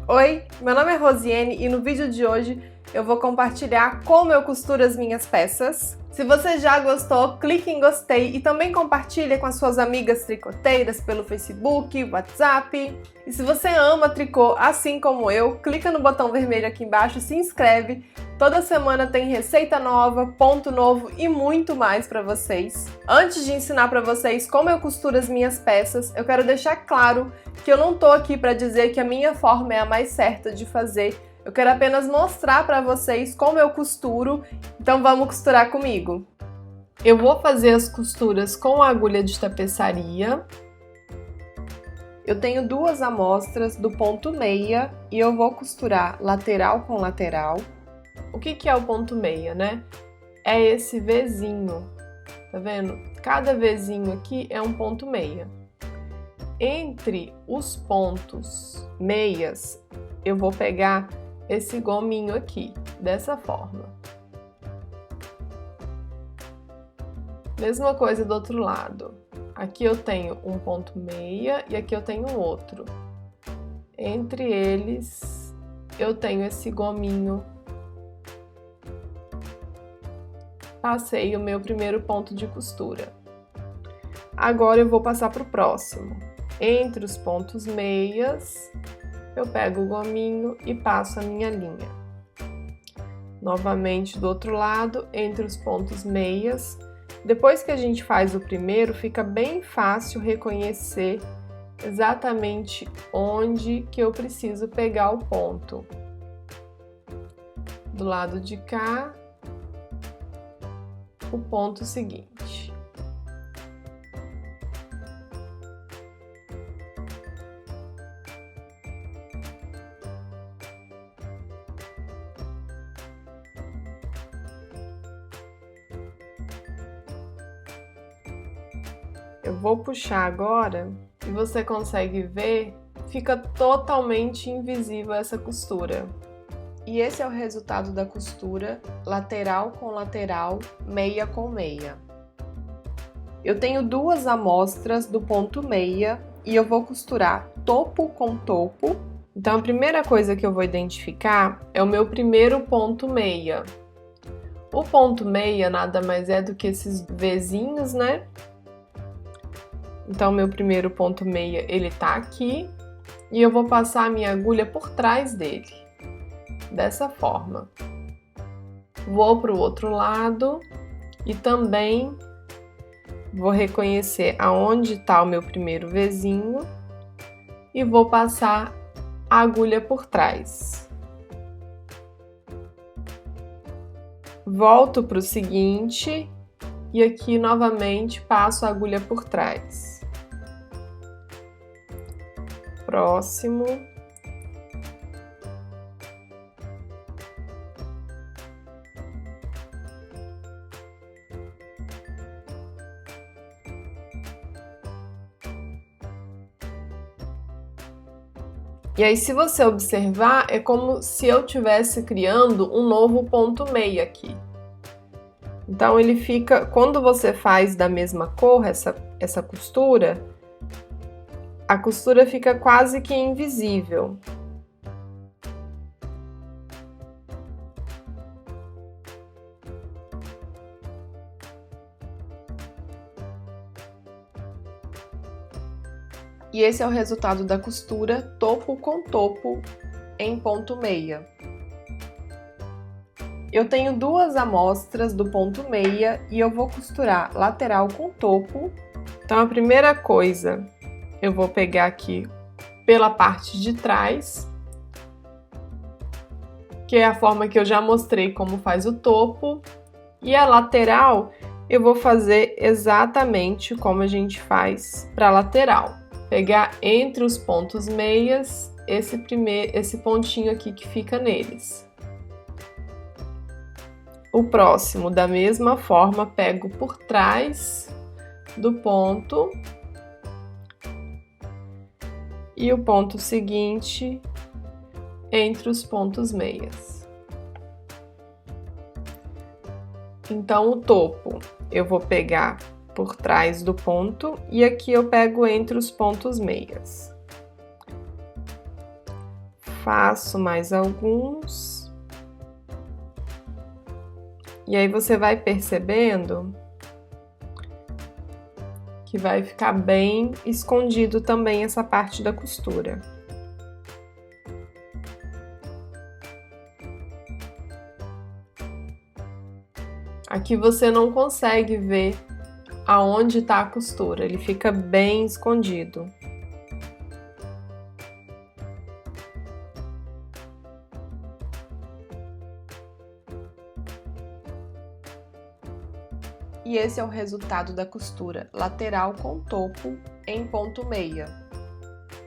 Oi, meu nome é Rosiane e no vídeo de hoje eu vou compartilhar como eu costuro as minhas peças. Se você já gostou, clique em gostei e também compartilha com as suas amigas tricoteiras pelo Facebook, WhatsApp. E se você ama tricô assim como eu, clica no botão vermelho aqui embaixo e se inscreve. Toda semana tem receita nova, ponto novo e muito mais para vocês. Antes de ensinar para vocês como eu costuro as minhas peças, eu quero deixar claro que eu não tô aqui para dizer que a minha forma é a mais certa de fazer. Eu quero apenas mostrar para vocês como eu costuro, então vamos costurar comigo. Eu vou fazer as costuras com a agulha de tapeçaria. Eu tenho duas amostras do ponto meia e eu vou costurar lateral com lateral. O que é o ponto meia, né? É esse Vzinho, tá vendo? Cada Vzinho aqui é um ponto meia. Entre os pontos meias, eu vou pegar esse gominho aqui, dessa forma. Mesma coisa do outro lado. Aqui eu tenho um ponto meia e aqui eu tenho outro. Entre eles, eu tenho esse gominho. Passei o meu primeiro ponto de costura. Agora eu vou passar para o próximo. Entre os pontos meias, eu pego o gominho e passo a minha linha. Novamente do outro lado, entre os pontos meias. Depois que a gente faz o primeiro, fica bem fácil reconhecer exatamente onde que eu preciso pegar o ponto. Do lado de cá, o ponto seguinte. Eu vou puxar agora e você consegue ver, fica totalmente invisível essa costura. E esse é o resultado da costura lateral com lateral, meia com meia. Eu tenho duas amostras do ponto meia e eu vou costurar topo com topo. Então a primeira coisa que eu vou identificar é o meu primeiro ponto meia. O ponto meia nada mais é do que esses Vzinhos, né? Então, meu primeiro ponto meia, ele tá aqui, e eu vou passar a minha agulha por trás dele, dessa forma. Vou para o outro lado, e também vou reconhecer aonde está o meu primeiro Vzinho, e vou passar a agulha por trás. Volto para o seguinte, e aqui novamente passo a agulha por trás. Próximo. E aí, se você observar, é como se eu estivesse criando um novo ponto meia aqui. Então, ele fica, quando você faz da mesma cor essa costura, a costura fica quase que invisível. E esse é o resultado da costura topo com topo em ponto meia. Eu tenho duas amostras do ponto meia e eu vou costurar lateral com topo. Então, a primeira coisa, eu vou pegar aqui pela parte de trás, que é a forma que eu já mostrei como faz o topo. E a lateral, eu vou fazer exatamente como a gente faz para a lateral. Pegar entre os pontos meias, esse pontinho aqui que fica neles. O próximo, da mesma forma, pego por trás do ponto e o ponto seguinte entre os pontos meias. Então, o topo eu vou pegar por trás do ponto e aqui eu pego entre os pontos meias. Faço mais alguns. E aí você vai percebendo que vai ficar bem escondido também essa parte da costura. Aqui você não consegue ver aonde está a costura, ele fica bem escondido. E esse é o resultado da costura lateral com topo em ponto meia.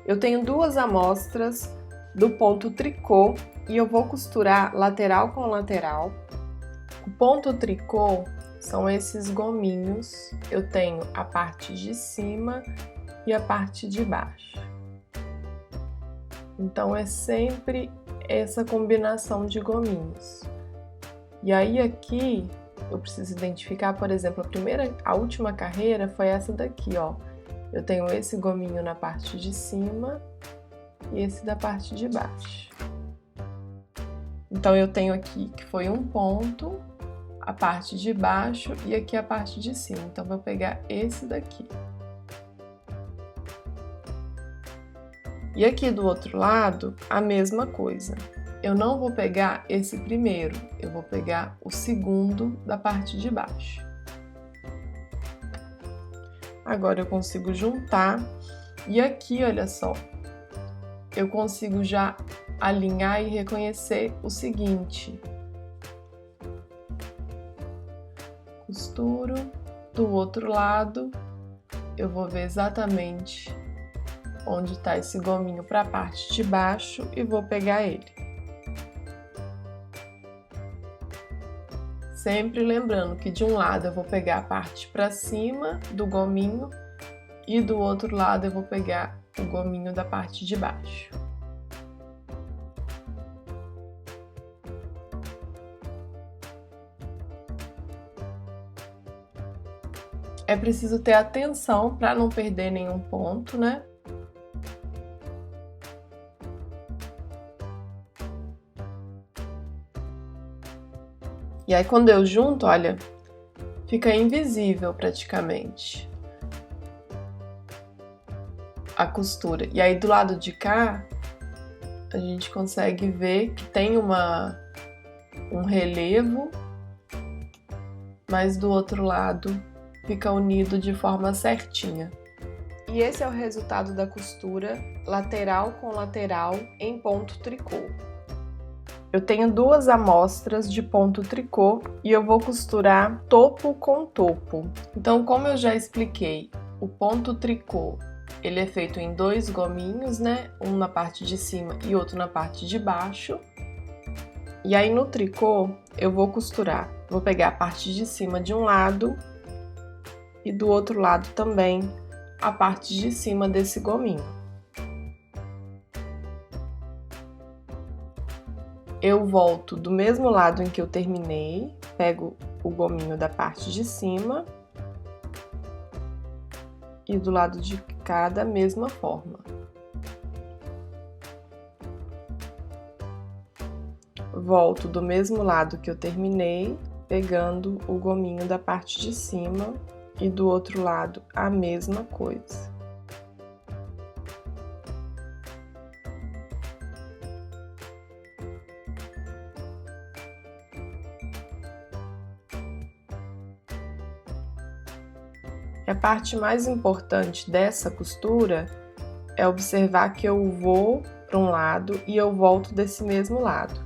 Eu tenho duas amostras do ponto tricô e eu vou costurar lateral com lateral. O ponto tricô são esses gominhos, eu tenho a parte de cima e a parte de baixo. Então é sempre essa combinação de gominhos. E aí aqui eu preciso identificar, por exemplo, a última carreira foi essa daqui, ó. Eu tenho esse gominho na parte de cima e esse da parte de baixo. Então eu tenho aqui que foi um ponto, a parte de baixo e aqui a parte de cima. Então vou pegar esse daqui. E aqui do outro lado, a mesma coisa. Eu não vou pegar esse primeiro, eu vou pegar o segundo da parte de baixo. Agora eu consigo juntar e aqui, olha só, eu consigo já alinhar e reconhecer o seguinte. Costuro, do outro lado, eu vou ver exatamente onde está esse gominho para a parte de baixo e vou pegar ele. Sempre lembrando que de um lado eu vou pegar a parte para cima do gominho e do outro lado eu vou pegar o gominho da parte de baixo. É preciso ter atenção para não perder nenhum ponto, né? E aí quando eu junto, olha, fica invisível praticamente a costura. E aí do lado de cá, a gente consegue ver que tem um relevo, mas do outro lado fica unido de forma certinha. E esse é o resultado da costura lateral com lateral em ponto tricô. Eu tenho duas amostras de ponto tricô e eu vou costurar topo com topo. Então, como eu já expliquei, o ponto tricô ele é feito em dois gominhos, né? Um na parte de cima e outro na parte de baixo. E aí no tricô eu vou costurar, vou pegar a parte de cima de um lado e do outro lado também a parte de cima desse gominho. Eu volto do mesmo lado em que eu terminei, pego o gominho da parte de cima e do lado de cá da mesma forma. Volto do mesmo lado que eu terminei, pegando o gominho da parte de cima e do outro lado a mesma coisa. A parte mais importante dessa costura é observar que eu vou para um lado e eu volto desse mesmo lado.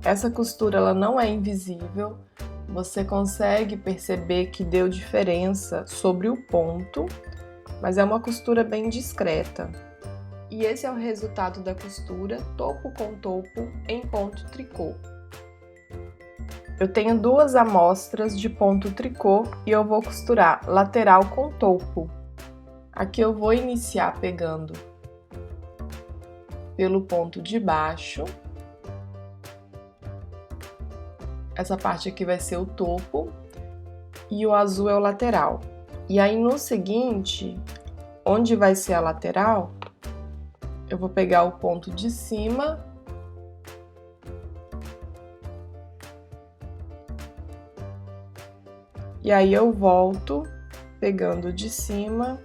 Essa costura ela não é invisível, você consegue perceber que deu diferença sobre o ponto, mas é uma costura bem discreta. E esse é o resultado da costura topo com topo em ponto tricô. Eu tenho duas amostras de ponto tricô e eu vou costurar lateral com topo. Aqui eu vou iniciar pegando pelo ponto de baixo. Essa parte aqui vai ser o topo e o azul é o lateral. E aí no seguinte, onde vai ser a lateral, eu vou pegar o ponto de cima e aí eu volto pegando de cima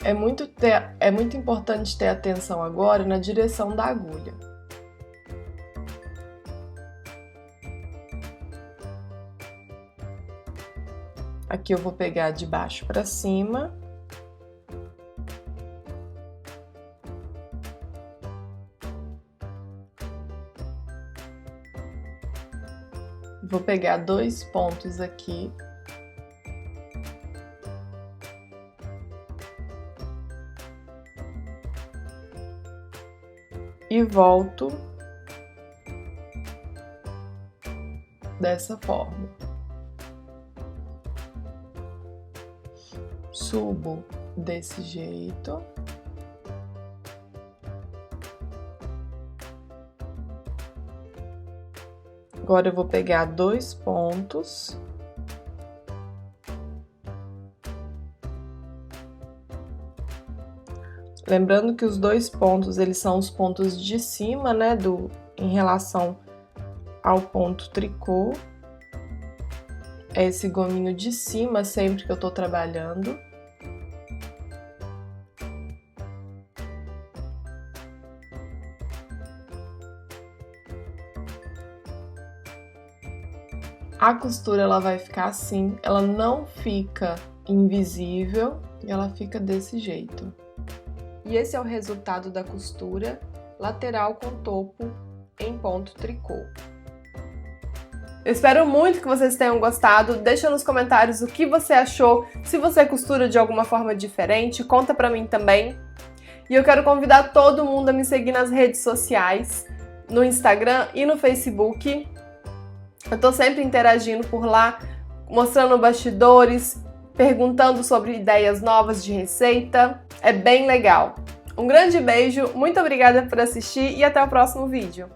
é muito importante ter atenção agora na direção da agulha. Aqui eu vou pegar de baixo para cima. Vou pegar 2 pontos aqui. E volto dessa forma. Subo desse jeito. Agora eu vou pegar 2 pontos. Lembrando que os 2 pontos, eles são os pontos de cima, né, em relação ao ponto tricô. É esse gominho de cima sempre que eu tô trabalhando. A costura ela vai ficar assim, ela não fica invisível e ela fica desse jeito. E esse é o resultado da costura lateral com topo em ponto tricô. Eu espero muito que vocês tenham gostado. Deixa nos comentários o que você achou. Se você costura de alguma forma diferente, conta pra mim também. E eu quero convidar todo mundo a me seguir nas redes sociais, no Instagram e no Facebook. Eu tô sempre interagindo por lá, mostrando bastidores, perguntando sobre ideias novas de receita. É bem legal. Um grande beijo, muito obrigada por assistir e até o próximo vídeo.